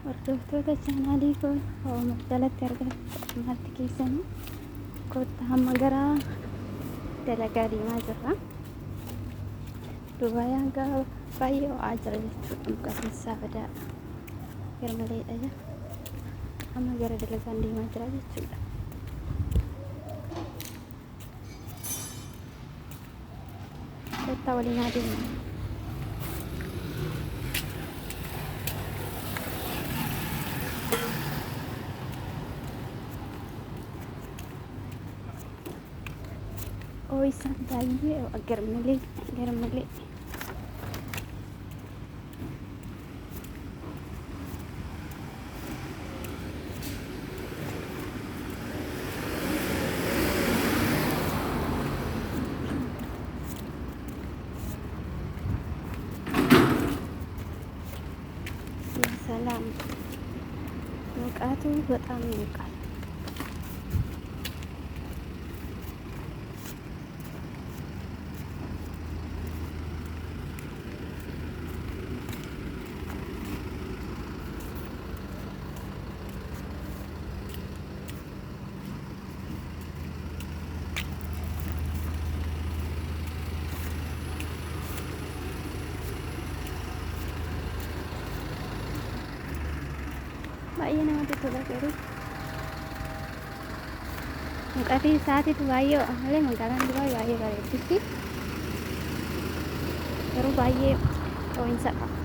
Hordoftoota chaanaalii kun magaalatti argamu marti keessanii kottaa hamma gara dalagaa deemaa jirra. Dubayaan gaa baay'ee ho'aa jira jechuudha. Muka keessaa badaadha. Garmaleedha jira. Amma gara dalagaan deemaa jira jechuudha. Kottaa waliin adeema. Oh, isaan baay'ee garmalee. Ya salam. Muka tuh በጣም ይሞቃል። Baay'ee namatti tola garuu muqatii isaatiitu baay'ee ho'a malee magaalaan Dubaay baay'ee bareeddi garuu baay'ee ho'iinsa qaba.